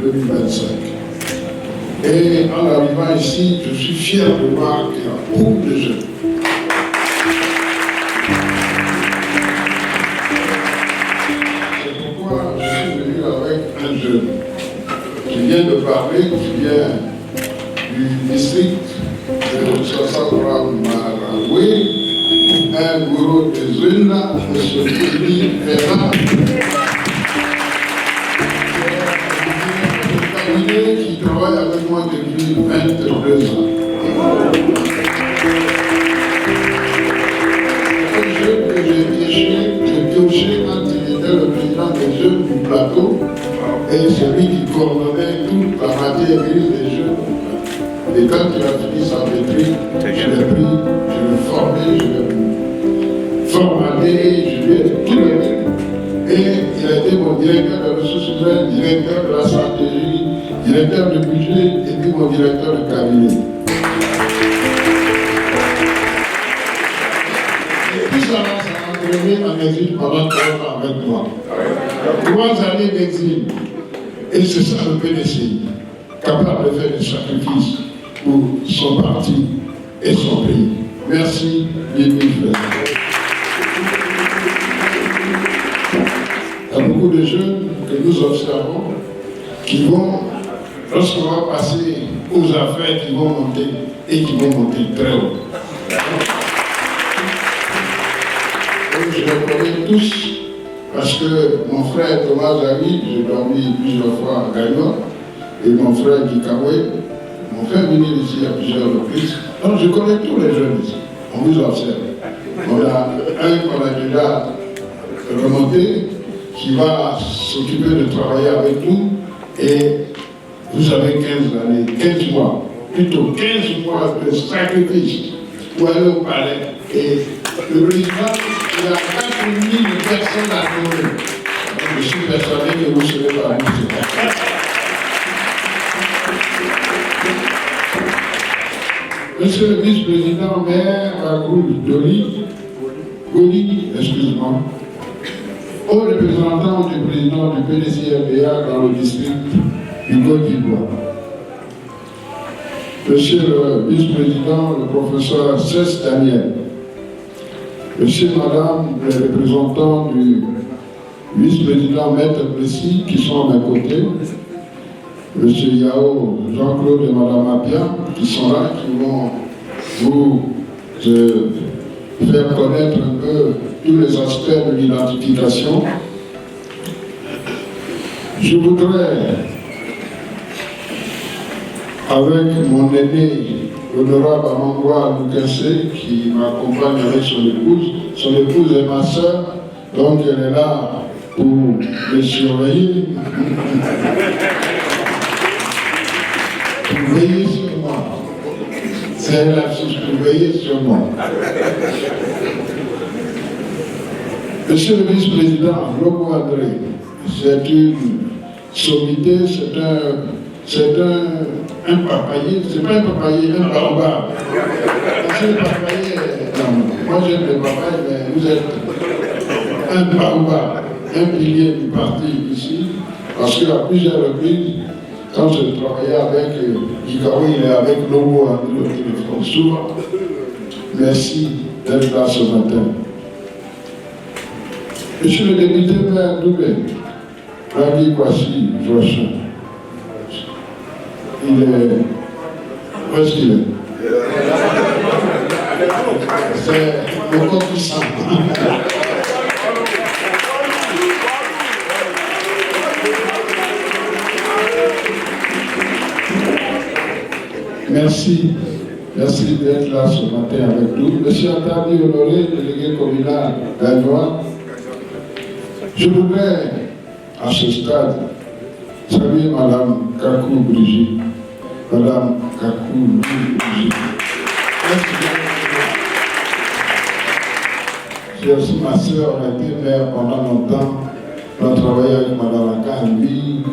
2025. Et en arrivant ici, je suis fier de voir qu'il y a beaucoup de jeunes. C'est pourquoi je suis venu avec un jeune qui vient de parler, qui vient du district de Sassakura Maraoué, un gourou de Zuna, M. Fili Ferrand, qui travaille avec moi depuis 22 ans. Un jeune que j'ai pioché quand il était le président des jeunes du plateau et celui qui coordonnait toute la matière grise des jeunes. Et quand il a fini sa maîtrise, je l'ai pris, je l'ai formé, je l'ai formaté, je lui ai tout donné. Et il a été mon directeur de ressources humaines, directeur de la stratégie, directeur de budget et puis mon directeur de cabinet. Et tout ça m'a entraîné en exil pendant 3 ans avec moi. 3 années d'exil. Et c'est ça le PDCI, capable de faire des sacrifices pour son parti et son pays. Merci, les frères. Il y a beaucoup de jeunes que nous observons qui vont, lorsqu'on va passer aux affaires, qui vont monter et qui vont monter très haut. Et je les connais tous parce que mon frère Thomas Zaghi, j'ai dormi plusieurs fois à Gagnon, et mon frère Gikawe m'ont fait venir ici à plusieurs reprises. Donc je connais tous les jeunes ici. On vous observe. On a un qu'on a déjà remonté, qui va s'occuper de travailler avec nous, et vous avez 15 années, 15 mois, plutôt 15 mois de sacrifice pour aller au palais. Et le président, il a 4000 personnes à nommer. Je suis persuadé que vous serez pas Monsieur le vice-président maire Goli, excusez-moi, au représentant du président du PDCRDA dans le district du Côte d'Ivoire, Monsieur le vice-président, le professeur Cès Daniel, Monsieur et Madame les représentants du vice-président Maître Plessis qui sont à mes côtés, Monsieur Yao, Jean-Claude et Madame Apia qui sont là, qui vont vous faire connaître un peu tous les aspects de l'identification. Je voudrais, avec mon aîné, l'honorable Amangwa Lukase, qui m'accompagne avec son épouse est ma soeur, donc elle est là pour me surveiller, pour veiller sur moi. C'est un lapsus pour veiller sur moi. Monsieur le vice-président, Lobo André, c'est une sommité, c'est un papayer, c'est pas un papayer, un baobab. Monsieur le papayer, non, moi j'aime les papayes, mais vous êtes un baobab, un pilier du parti ici, parce qu'à plusieurs reprises, quand je travaillais avec Ikawa, il est avec Lobo André au téléphone souvent. Merci d'être là ce matin. Monsieur le député maire Doubé, Ragui Kwasi Joachim, il est. Où est-ce qu'il est? C'est le corps puissant. Merci. Merci d'être là ce matin avec nous. Monsieur Atali Honoré, délégué communal d'Agnois, je voudrais, à ce stade, saluer Madame Kakou Brigitte. Madame Kakou Brigitte. J'ai aussi ma soeur, a été mère pendant longtemps. On a travaillé avec Madame Akan. Lui,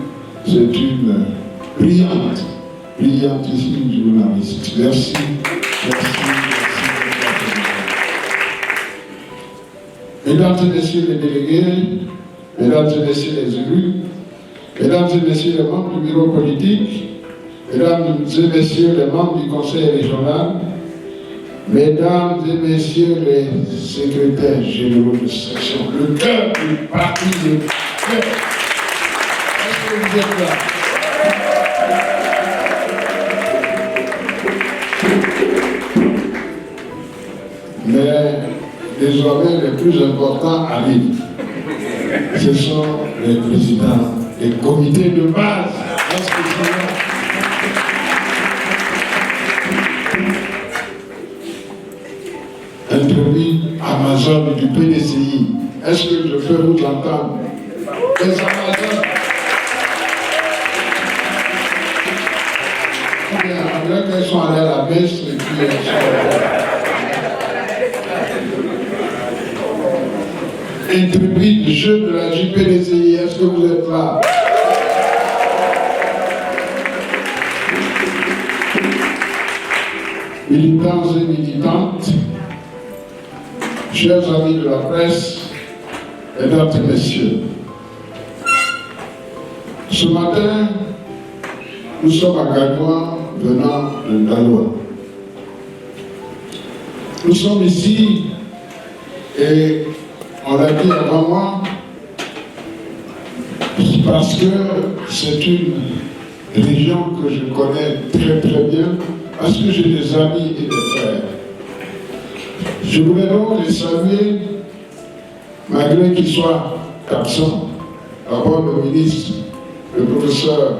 c'est une brillantissime journaliste. Merci. Mesdames et messieurs les délégués, mesdames et messieurs les élus, Mesdames et messieurs les membres du bureau politique, mesdames et messieurs les membres du conseil régional, mesdames et messieurs les secrétaires généraux de section, le cœur du parti de cœur. Est-ce que vous êtes là? Mais désormais, les plus importants arrivent. Ce sont les présidents des comités de base. Introduit Amazon du PDCI. Est-ce que je peux vous entendre? Les Amazones. Après qu'elles sont allées à la baisse, et puis elles sont... Introduit le jeu de la JPDCI. Est-ce que vous êtes là? Militants et militantes, chers amis de la presse, mesdames et messieurs, ce matin, nous sommes à Gagnoa, venant de Daloa. Nous sommes ici et on l'a dit avant moi, parce que c'est une région que je connais très très bien, parce que j'ai des amis et des frères. Je voulais donc les saluer, malgré qu'ils soient absents. D'abord le ministre, le professeur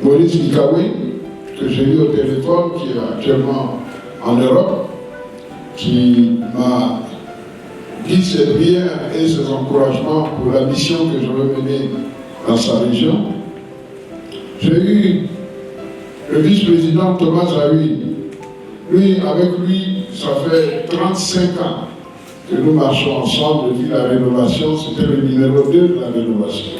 Maurice Likawe, que j'ai eu au téléphone, qui est actuellement en Europe, qui m'a dit ses prières et ses encouragements pour la mission que je veux mener dans sa région. J'ai eu le vice-président Thomas Zawi. Lui, avec lui, ça fait 35 ans que nous marchons ensemble depuis la rénovation. C'était le numéro 2 de la rénovation.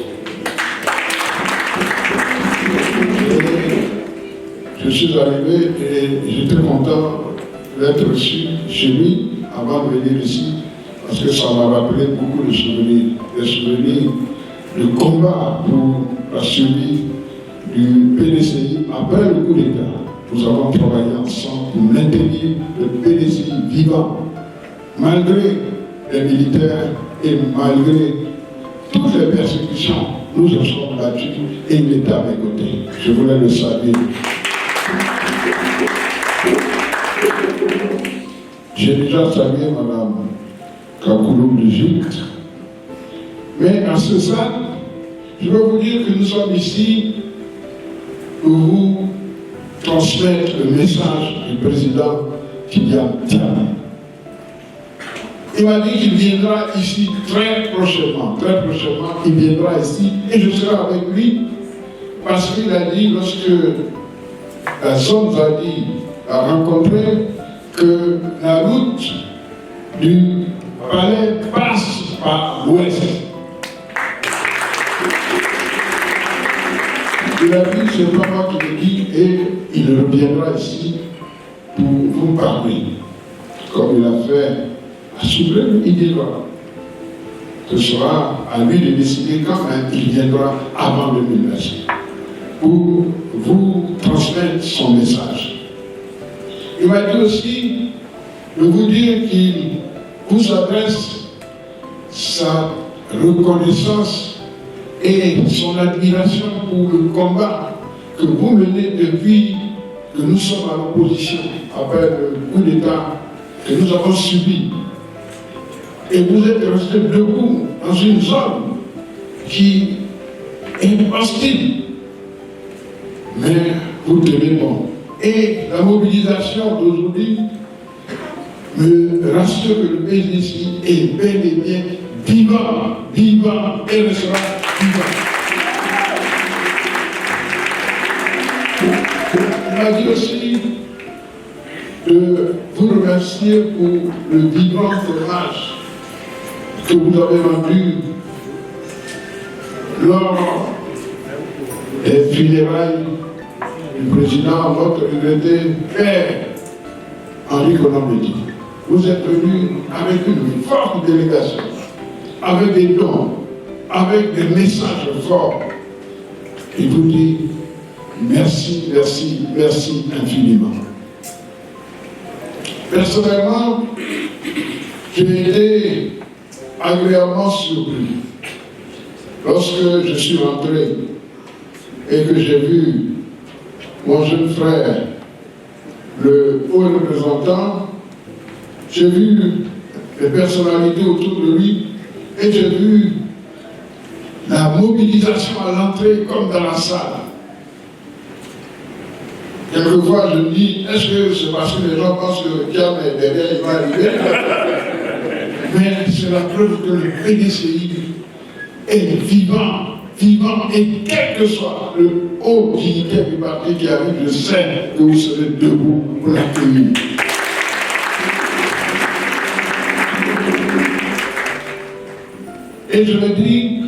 Et je suis arrivé et j'étais content d'être reçu chez lui avant de venir ici, parce que ça m'a rappelé beaucoup de souvenirs, des souvenirs de combat pour la survie du PDCI après le coup d'État. Nous avons travaillé ensemble pour maintenir le PDCI vivant, malgré les militaires et malgré toutes les persécutions. Nous en sommes battus et il était à mes côtés. Je voulais le saluer. J'ai déjà salué Mme Kakoulou Brigitte. Mais à ce stade, je veux vous dire que nous sommes ici pour vous transmettre le message du président Kylian Tiamé. Il m'a dit qu'il viendra ici très prochainement. Très prochainement, il viendra ici et je serai avec lui parce qu'il a dit, lorsque la zone Zadi a rencontré, que la route du palais passe par l'ouest. Il a dit, c'est pas moi qui le dis, et il reviendra ici pour vous parler, comme il a fait à Souverain, il dira. Ce sera à lui de décider quand même il viendra avant 2025 pour vous transmettre son message. Il m'a dit aussi de vous dire qu'il vous adresse sa reconnaissance et son admiration pour le combat que vous menez depuis que nous sommes à l'opposition après le coup d'État que nous avons subi. Et vous êtes resté debout dans une zone qui est hostile. Mais vous tenez bon. Et la mobilisation d'aujourd'hui me rassure que le PDCI est bel et bien vivant, vivant et restera vivant. Il m'a dit aussi de vous remercier pour le vivant hommage que vous avez rendu lors des funérailles du président, votre regretté père Henri Konan-Bédié. Vous êtes venu avec une forte délégation, avec des dons, avec des messages forts. il vous dit merci, merci, merci infiniment. Personnellement, j'ai été agréablement surpris lorsque je suis rentré et que j'ai vu mon jeune frère, le haut représentant, j'ai vu les personnalités autour de lui et j'ai vu la mobilisation à l'entrée comme dans la salle. Quelquefois, je me dis, est-ce que c'est parce que les gens pensent que Thiam est derrière, il va arriver? Mais c'est la preuve que le PDCI est vivant, et quel que soit le haut dignitaire du parti qui arrive, je sais que vous serez debout pour l'accueillir. Et je le dis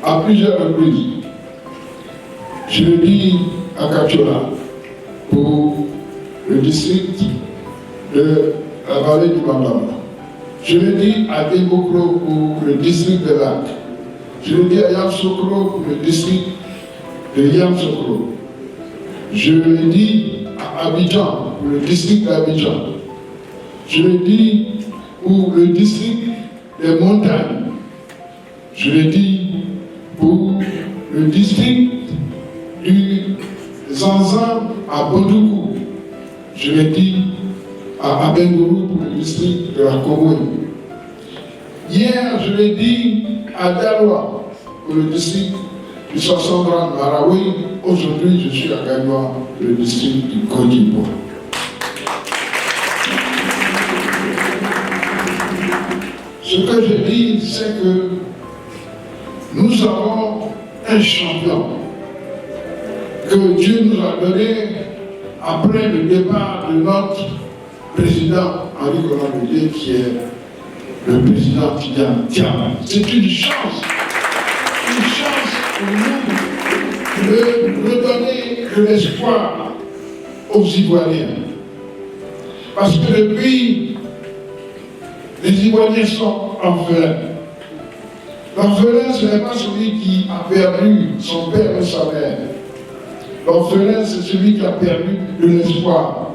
à plusieurs reprises. Je le dis à Kachola pour le district de la vallée du Bambama. Je le dis à Debokro pour le district de Lac. Je le dis à Yamsokro pour le district de Yamsokro. Je le dis à Abidjan pour le district d'Abidjan. Je le dis pour le district des montagnes. Je le dis pour le district du Zanzan à Bodoukou. Je le dis à Abengourou pour le district de la Komoé. Hier, je l'ai dit à Daroua pour le district du Sassandran Marawi. Aujourd'hui, je suis à Gagnoa pour le district du Côte d'Ivoire. Ce que je dis, c'est que nous avons un champion que Dieu nous a donné après le départ de notre président Henri Konan Bédié, qui est le président Tidjane Thiam. C'est une chance pour nous de redonner de l'espoir aux Ivoiriens. Parce que depuis, les Ivoiriens sont orphelins. L'orphelin, ce n'est pas celui qui a perdu son père et sa mère. L'orphelin, c'est celui qui a perdu de l'espoir.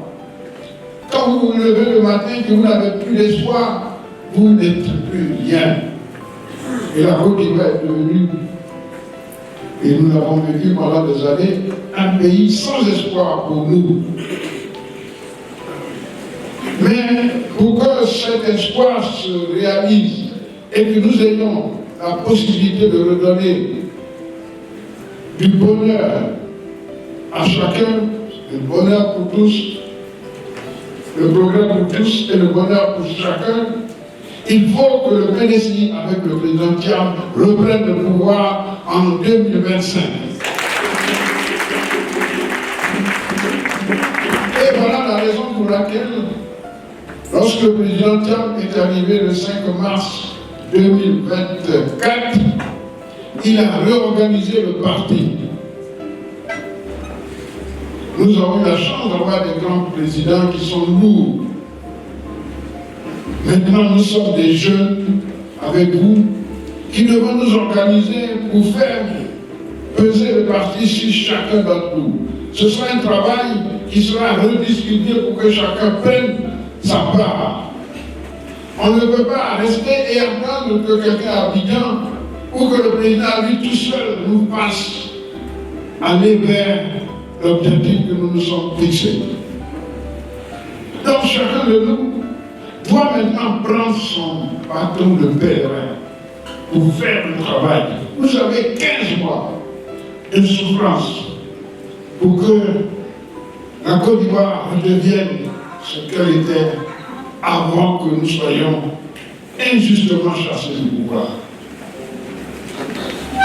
Quand vous vous levez le matin et que vous n'avez plus d'espoir, vous n'êtes plus rien. Et la Côte d'Ivoire est devenue, et nous l'avons vécu pendant des années, un pays sans espoir pour nous. Mais pour que cet espoir se réalise et que nous ayons la possibilité de redonner du bonheur à chacun, le bonheur pour tous, le progrès pour tous et le bonheur pour chacun, il faut que le PDCI, avec le président Thiam, reprenne le pouvoir en 2025. Et voilà la raison pour laquelle, lorsque le président Thiam est arrivé le 5 mars 2024, il a réorganisé le parti. Nous avons eu la chance d'avoir des grands présidents qui sont lourds. Maintenant, nous sommes des jeunes avec vous qui devons nous organiser pour faire peser le parti sur chacun d'entre nous. Ce sera un travail qui sera rediscuté pour que chacun prenne sa part. On ne peut pas rester et attendre que quelqu'un à Abidjan ou que le président lui tout seul nous fasse aller vers l'objectif que nous nous sommes fixés. Donc chacun de nous doit maintenant prendre son bâton de pèlerin pour faire le travail. Vous avez 15 mois de souffrance pour que la Côte d'Ivoire redevienne ce qu'elle était avant que nous soyons injustement chassés du pouvoir.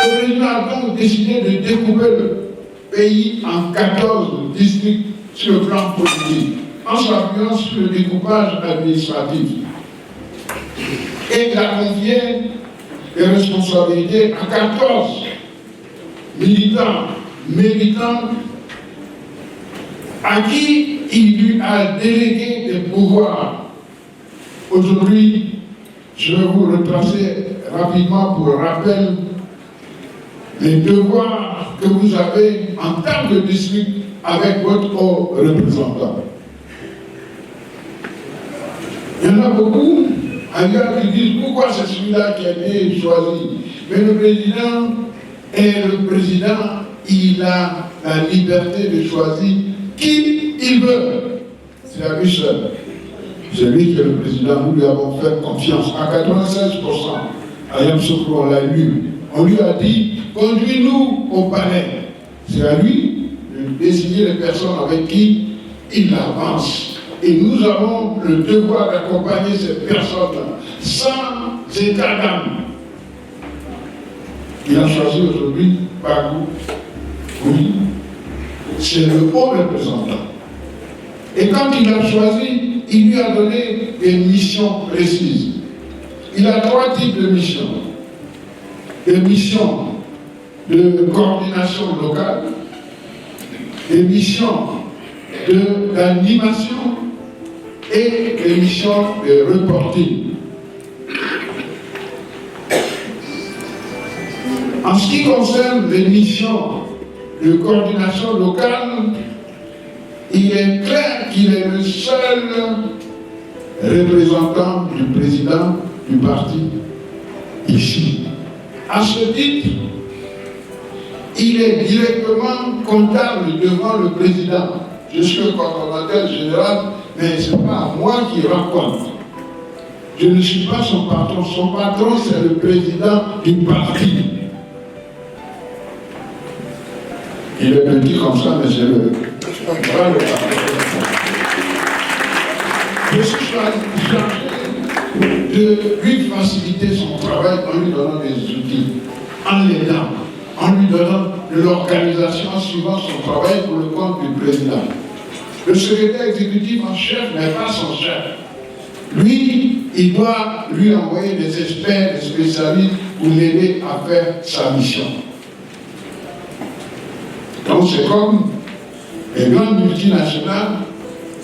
Le président a donc décidé de découper le pays en 14 districts sur le plan politique, en s'appuyant sur le découpage administratif. Et il a confié les responsabilités à 14 militants à qui il lui a délégué des pouvoirs. Aujourd'hui, je vais vous retracer rapidement pour rappel les devoirs que vous avez en tant que district avec votre haut représentant. Il y en a beaucoup ailleurs qui disent pourquoi c'est celui-là qui a été choisi. Mais le président est le président, il a la liberté de choisir qui il veut. C'est à lui seul. C'est lui qui est le président. Nous lui avons fait confiance à 96%. Ayam Sokro, on l'a élu. On lui a dit, conduis-nous au palais. C'est à lui de désigner les personnes avec qui il avance. Et nous avons le devoir d'accompagner ces personnes sans état d'âme. Il a choisi aujourd'hui Bagou. Oui, c'est le haut représentant. Et quand il a choisi, il lui a donné des missions précises. Il a 3 types de missions. Des missions de coordination locale, des missions d'animation et des missions de reporting. En ce qui concerne les missions de coordination locale, il est clair qu'il est le seul représentant du président du parti ici. À ce titre, il est directement comptable devant le président. Je suis le coordonnateur général, mais ce n'est pas moi qui raconte. Je ne suis pas son patron. Son patron, c'est le président du parti. Il est petit comme ça, mais c'est le patron. Je suis chargé de lui faciliter son travail en lui donnant des outils, en l'aidant, en lui donnant de l'organisation suivant son travail pour le compte du président. Le secrétaire exécutif en chef n'est pas son chef. Lui, il doit lui envoyer des experts, des spécialistes pour l'aider à faire sa mission. Donc c'est comme les grandes multinationales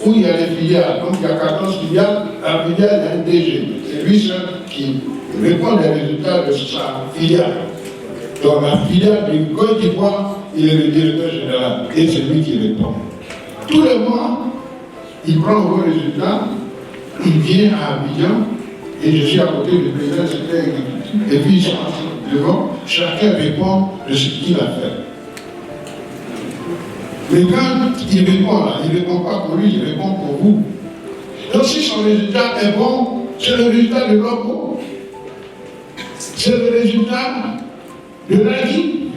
où il y a des filiales. Donc il y a 14 filiales, la filiale, il y a un DG. C'est lui seul qui répond des résultats de sa filiale. Donc la filiale du Côte d'Ivoire, il est le directeur général et c'est lui qui répond. Tous les mois, il prend vos résultats, il vient à Abidjan et je suis à côté du président, et puis ils sont devant, chacun répond de ce qu'il a fait. Mais quand il répond là, il ne répond pas pour lui, il répond pour vous. Donc si son résultat est bon, c'est le résultat de l'OPO. C'est le résultat de l'AGI.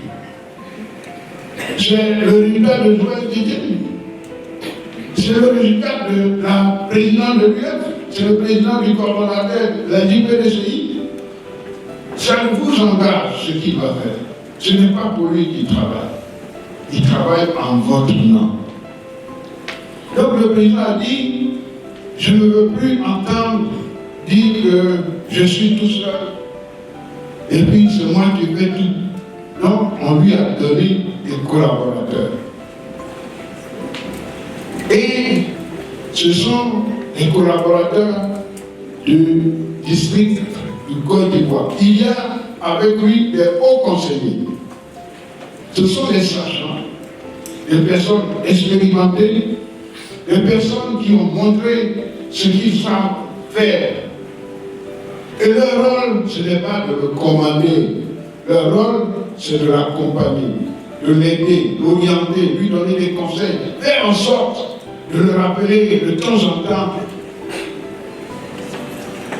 C'est le résultat de Joël Didier. C'est le résultat de la présidente de l'UF. C'est le président du coordonnateur de la JPDCI. Ça vous engage ce qu'il va faire. Ce n'est pas pour lui qu'il travaille. Il travaille en votre nom. Donc le président a dit, je ne veux plus entendre dire que je suis tout seul et puis c'est moi qui fais tout. Donc on lui a donné des collaborateurs. Et ce sont des collaborateurs du district du Côte d'Ivoire. Il y a avec lui des hauts conseillers. Ce sont des sachants, des personnes expérimentées, des personnes qui ont montré ce qu'ils savent faire. Et leur rôle, ce n'est pas de le commander. Leur rôle, c'est de l'accompagner, de l'aider, d'orienter, lui donner des conseils, faire en sorte de le rappeler de temps en temps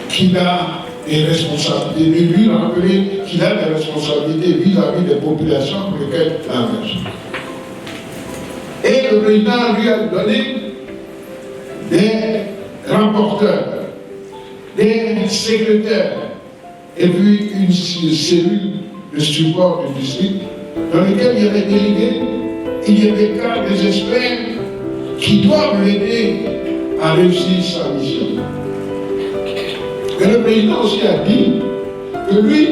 qu'il a des responsabilités, de lui rappeler qu'il a des responsabilités vis-à-vis des populations pour lesquelles il engage. Et le président lui a donné des rapporteurs, des secrétaires, et puis une cellule de support du district dans laquelle il y a des délégués, il y a des cas, des experts qui doivent l'aider à réussir sa mission. Et le président aussi a dit que lui,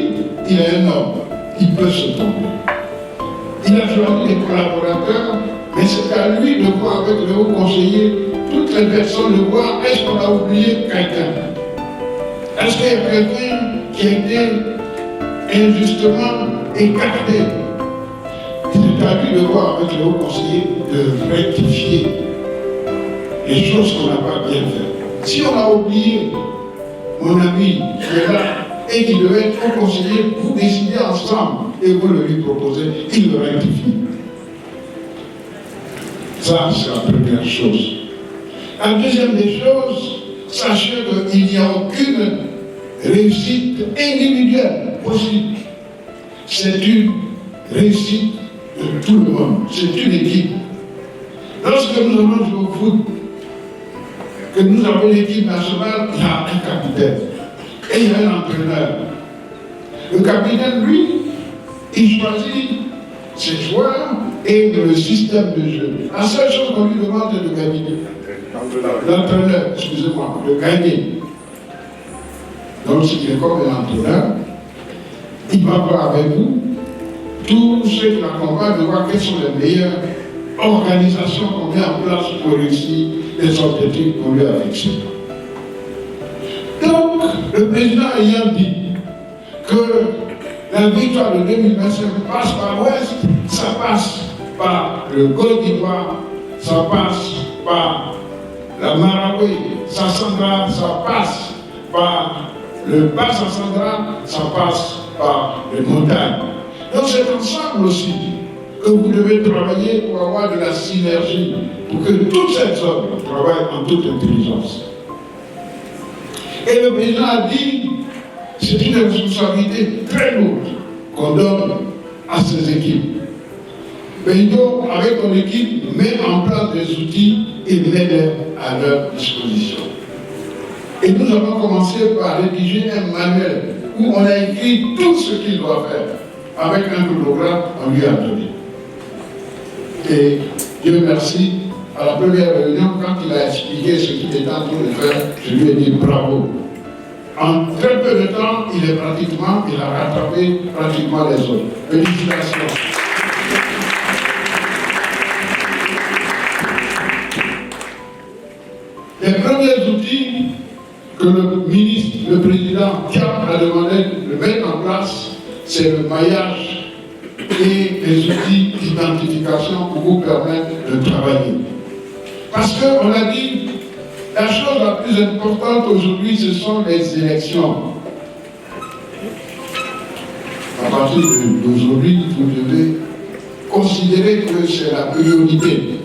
il est un homme, il peut se tromper. Il a choisi des collaborateurs, mais c'est à lui de voir avec le haut conseiller toutes les personnes, de voir est-ce qu'on a oublié quelqu'un. Est-ce qu'il y a quelqu'un qui a été injustement écarté a eu devoir avec le haut conseiller de rectifier les choses qu'on n'a pas bien faites. Si on a oublié, mon ami, qui est là, et qui devait être haut conseiller, vous décidez ensemble et vous le lui proposez, il le rectifie. Ça, c'est la première chose. La deuxième des choses, sachez qu'il n'y a aucune réussite individuelle possible. C'est une réussite de tout le monde. C'est une équipe. Lorsque nous allons jouer au foot, que nous avons l'équipe nationale, il y a un capitaine et il y a un entraîneur. Le capitaine, lui, il choisit ses joueurs et le système de jeu. La seule chose qu'on lui demande, c'est de gagner. L'entraîneur, excusez-moi, de gagner. Donc, s'il est comme un entraîneur, il va voir avec vous tous ceux qui l'accompagnent de voir quelles sont les meilleures organisations qu'on met en place pour réussir les objectifs qu'on lui a fixés. Donc, le président ayant dit que la victoire de 2025 passe par l'Ouest, ça passe par le Côte d'Ivoire, ça passe par la Marawi, Sassandra, ça passe par le Bas-Sassandra, ça passe par les montagnes. Donc c'est ensemble aussi que vous devez travailler pour avoir de la synergie, pour que toute cette zone travaille en toute intelligence. Et le président a dit, c'est une responsabilité très lourde qu'on donne à ces équipes. Benito, avec ton équipe, met en place des outils et met à leur disposition. Et nous avons commencé par rédiger un manuel où on a écrit tout ce qu'il doit faire. Avec un chronogramme, on lui a donné. Et Dieu merci, à la première réunion, quand il a expliqué ce qu'il était en train de faire, je lui ai dit bravo. En très peu de temps, il a rattrapé pratiquement les autres. Félicitations. Les premiers outils que le ministre, le président Diab a demandé de mettre en place, c'est le maillage et les outils d'identification pour vous permettre de travailler. Parce qu'on a dit, la chose la plus importante aujourd'hui, ce sont les élections. À partir d'aujourd'hui, vous devez considérer que c'est la priorité.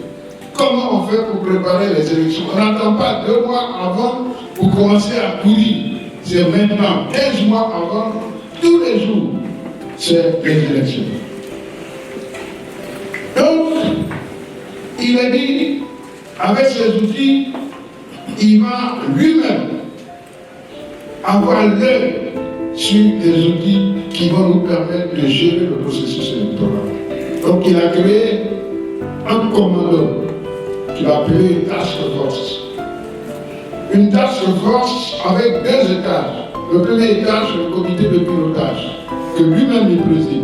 Comment on fait pour préparer les élections? On n'attend pas 2 mois avant pour commencer à courir. C'est maintenant, 15 mois avant, tous les jours, c'est les élections. Donc, il a dit, avec ces outils, il va lui-même avoir l'œil sur les outils qui vont nous permettre de gérer le processus électoral. Donc, il a créé un commando qu'il a appelé Task Force. Une Task Force avec 2 étages. Le premier étage, c'est le comité de pilotage, que lui-même il préside,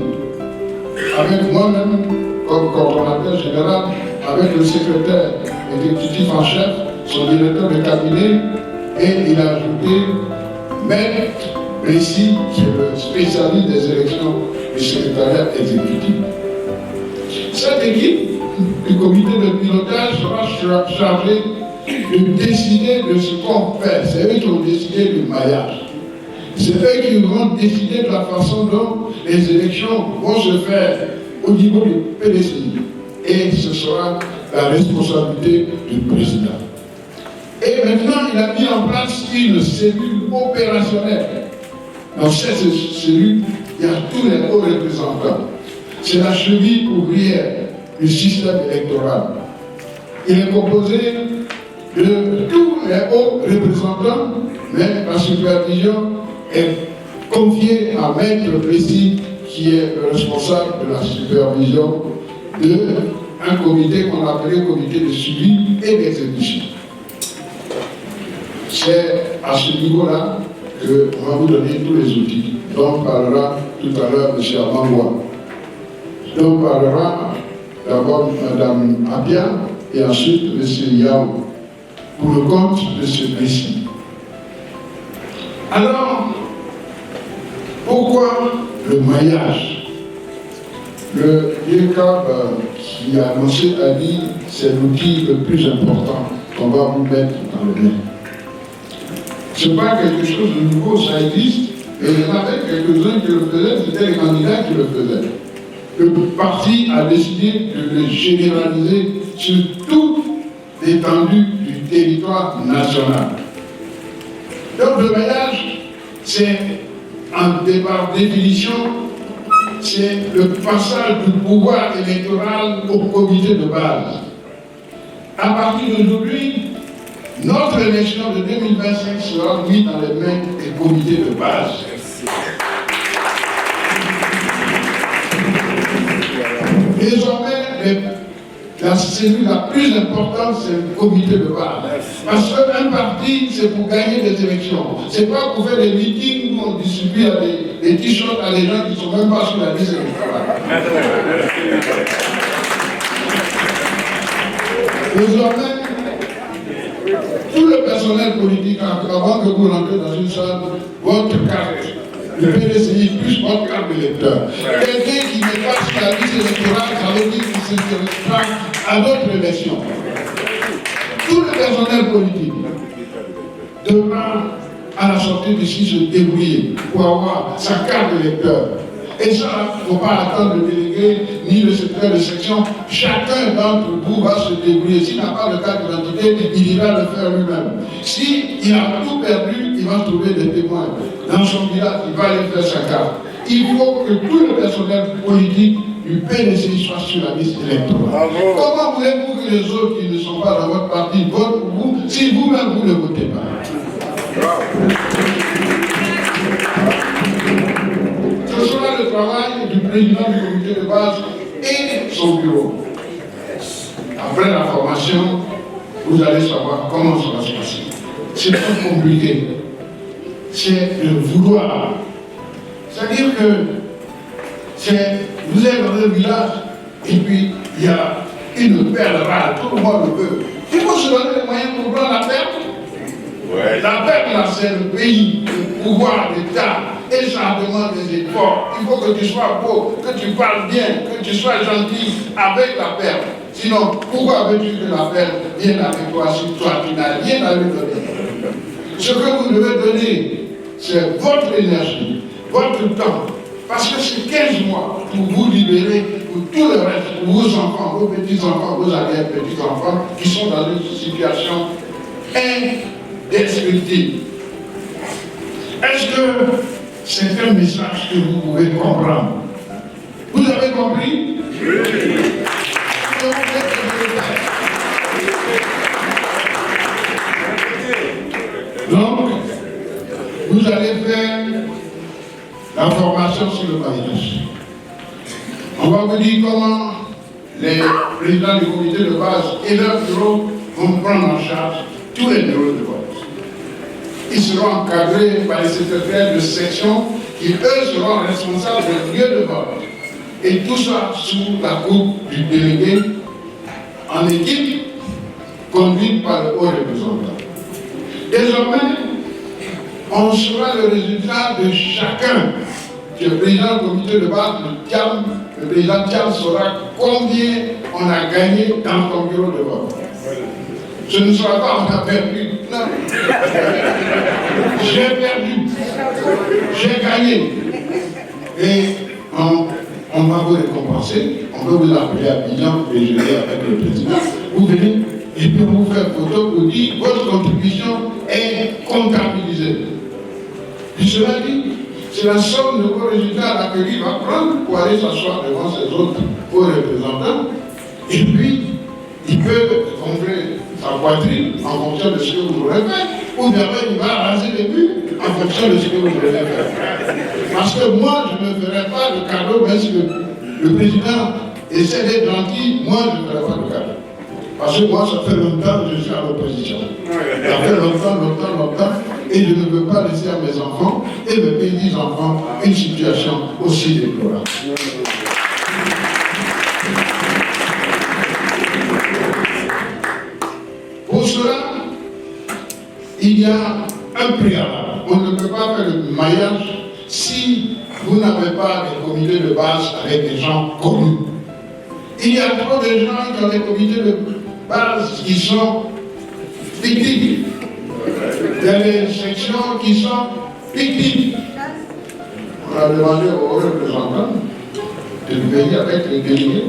avec moi-même comme coordonnateur général, avec le secrétaire exécutif en chef, son directeur de cabinet, et il a ajouté Maître Messi, qui est le spécialiste des élections du secrétariat exécutif. Cette équipe du comité de pilotage sera chargée de décider de ce qu'on fait. C'est eux qui ont décidé du maillage. C'est eux qui vont décider de la façon dont les élections vont se faire au niveau du PDCI. Et ce sera la responsabilité du président. Et maintenant, il a mis en place une cellule opérationnelle. Dans cette cellule, il y a tous les hauts représentants. C'est la cheville ouvrière du système électoral. Il est composé de tous les hauts représentants, mais la supervision est confiée à Maître Plessis, qui est le responsable de la supervision d'un comité qu'on appelait comité de suivi et d'exécution. C'est à ce niveau-là qu'on va vous donner tous les outils dont parlera tout à l'heure M. Amangwa. Dont parlera d'abord Mme Abia et ensuite M. Yao pour le compte de ce Plessis. Alors, pourquoi le maillage? Le DIRCAB qui a annoncé a dit c'est l'outil le plus important qu'on va vous mettre dans le main. Ce n'est pas quelque chose de nouveau, ça existe, et il y en avait quelques-uns qui le faisaient, c'était les candidats qui le faisaient. Le parti a décidé de le généraliser sur toute l'étendue du territoire national. Donc le maillage, c'est par définition, c'est le passage du pouvoir électoral au comité de base. À partir d'aujourd'hui, notre élection de 2025 sera mise dans les mains des comités de base. Désormais, la cellule la plus importante, c'est le comité de base. Parce qu'un parti, c'est pour gagner des élections. Ce n'est pas pour faire des meetings où on distribue des t-shirts à des gens qui ne sont même pas sur la liste électorale. Désormais, tout le personnel politique, avant que vous rentrez dans une salle, votre carte, le PDCI plus votre carte d'électeur. Quelqu'un qui n'est pas sur la liste électorale, ça veut dire qu'il ne s'intéresse pas à d'autres élections. Tout le personnel politique devra, à la sortie d'ici, se débrouiller pour avoir sa carte d'électeur. Et ça, il ne faut pas attendre le délégué ni le secrétaire de section. Chacun d'entre vous va se débrouiller. S'il n'a pas de carte d'identité, il ira le faire lui-même. S'il a tout perdu, il va trouver des témoins. Dans son village, il va aller faire sa carte. Il faut que tout le personnel politique du PDCI soit sur la liste électorale. Comment voulez-vous que les autres qui ne sont pas dans votre parti votent pour vous si vous-même vous ne votez pas? Ce sera le travail du président du comité de base et son bureau. Après la formation, vous allez savoir comment ça va se passer. C'est pas compliqué. C'est le vouloir. C'est-à-dire que vous êtes dans un village et puis il y a une perle rare, tout le monde le veut. Il faut se donner les moyens pour prendre la perle. Ouais. La perle, là, c'est le pays, le pouvoir, l'État. Et ça demande des efforts. Il faut que tu sois beau, que tu parles bien, que tu sois gentil avec la perle. Sinon, pourquoi veux-tu que la perle vienne avec toi si toi tu n'as rien à lui donner? Ce que vous devez donner, c'est votre énergie, votre temps. Parce que c'est 15 mois pour vous libérer pour tout le reste, pour vos enfants, vos petits-enfants, vos arrière-petits-enfants qui sont dans une situation indescriptible. Est-ce que c'est un message que vous pouvez comprendre? Vous avez compris? Oui. Donc, vous allez faire la formation sur le maillage. On va vous dire comment les présidents du comité de base et leurs bureaux vont prendre en charge tous les bureaux de vote. Ils seront encadrés par les secrétaires de section qui, eux, seront responsables des lieux de vote. Et tout ça sous la coupe du délégué en équipe conduite par le haut représentant. Désormais, on saura le résultat de chacun. Le président du comité de base, le président Thiam saura combien on a gagné dans ton bureau de vote. Ce ne sera pas on a perdu. Non. J'ai perdu. J'ai gagné. Et on va vous récompenser. On va vous appeler à Abidjan pour déjeuner avec le président. Vous venez et puis vous faire photo pour dire votre contribution est comptabilisée. Puis cela dit, c'est la somme de vos résultats à laquelle il va prendre pour aller s'asseoir devant ses autres représentants. Et puis, il peut gonfler sa poitrine en fonction de ce que vous aurez fait. Ou bien il va raser les murs en fonction de ce que vous aurez fait. Parce que moi, je ne ferai pas de cadeau, même si le président essaie d'être gentil, moi, je ne ferai pas de cadeau. Parce que moi, ça fait longtemps que je suis à l'opposition. Ça fait longtemps. Et je ne veux pas laisser à mes enfants et mes petits-enfants une situation aussi déplorable. Pour cela, il y a un préalable. On ne peut pas faire le maillage si vous n'avez pas de comité de base avec des gens connus. Il y a trop de gens qui ont des comités de base qui sont fictifs. Il y a des sections qui sont fictives. On a demandé aux représentants de venir avec les délégués.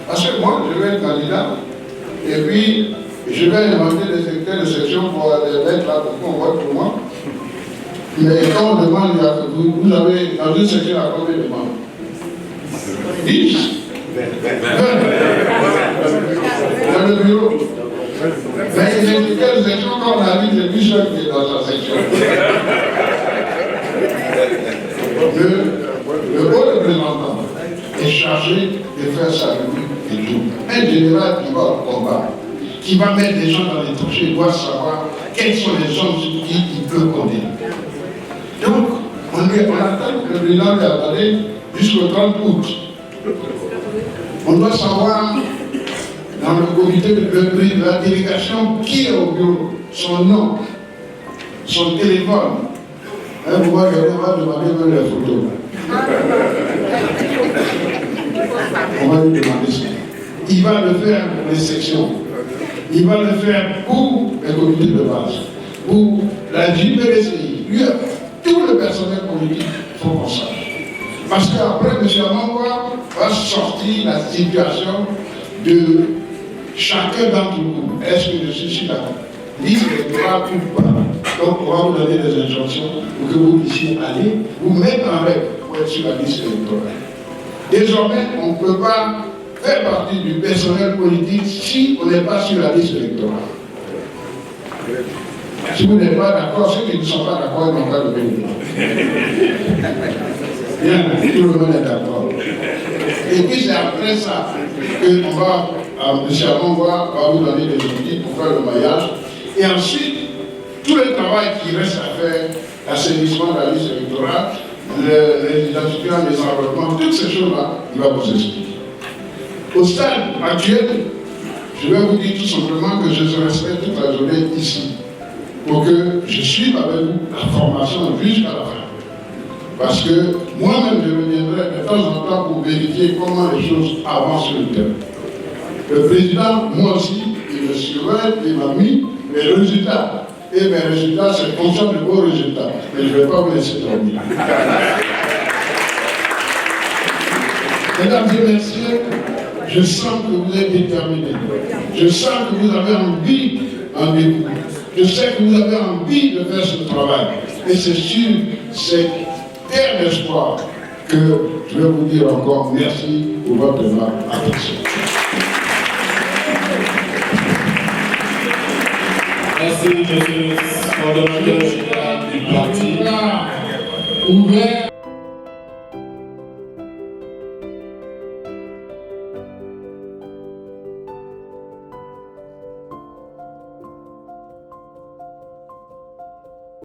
Parce que moi, je vais être candidat, et puis je vais inventer des secteurs de section pour les mettre là pour qu'on vote pour moi. Mais quand on demande, vous avez dans une section à combien de membres 10 dans le bureau. Mais quelle section quand on a dit, c'est plus seul qui est dans sa section. Le haut représentant est chargé de faire sa rubrique et tout. Un général qui va au combat, qui va mettre des gens dans les tranchées, doit savoir quels sont les hommes sur qui il peut compter. Donc, on attend que le président lui a donné jusqu'au 30 août. On doit savoir, dans le comité de la délégation, qui est au bureau, son nom, son téléphone. Vous voyez, on va demander même les photos. On va lui demander ça. Il va le faire pour les sections. Il va le faire pour les comités de base. Pour la JPDCI. Tout le personnel politique, il faut qu'on sache. Parce qu'après, M. Amangwa va sortir la situation de chacun d'entre vous. Est-ce que je suis sur la liste électorale ou pas? Donc, on va vous donner des injonctions pour que vous puissiez aller vous mettre en règle pour être sur la liste électorale. Désormais, on ne peut pas faire partie du personnel politique si on n'est pas sur la liste électorale. Si vous n'êtes pas d'accord, ceux qui ne sont pas d'accord, ils n'ont pas de bénéfice. Bien, tout le monde est d'accord. Et puis c'est après ça qu'on va, M. Amangwa va vous donner des outils pour faire le maillage. Et ensuite, tout le travail qui reste à faire, l'assainissement de la liste électorale, les identifiants, les enveloppements, toutes ces choses-là, il va vous expliquer. Au stade actuel, je vais vous dire tout simplement que je resterai toute la journée ici pour que je suive avec vous la formation jusqu'à la fin. Parce que moi-même, je reviendrai de temps en temps pour vérifier comment les choses avancent sur le terrain. Le président, moi aussi, il me surveille, il m'a mis mes résultats. Et mes résultats, c'est conscient de vos résultats. Mais je ne vais pas vous laisser dormir. Mesdames et messieurs, je sens que vous êtes déterminés. Je sens que vous avez envie en découvrir. Je sais que vous avez envie de faire ce travail. Et c'est sur cette terre d'espoir que je vais vous dire encore merci pour votre attention. Merci, monsieur le coordonnateur général du parti. Ouvert.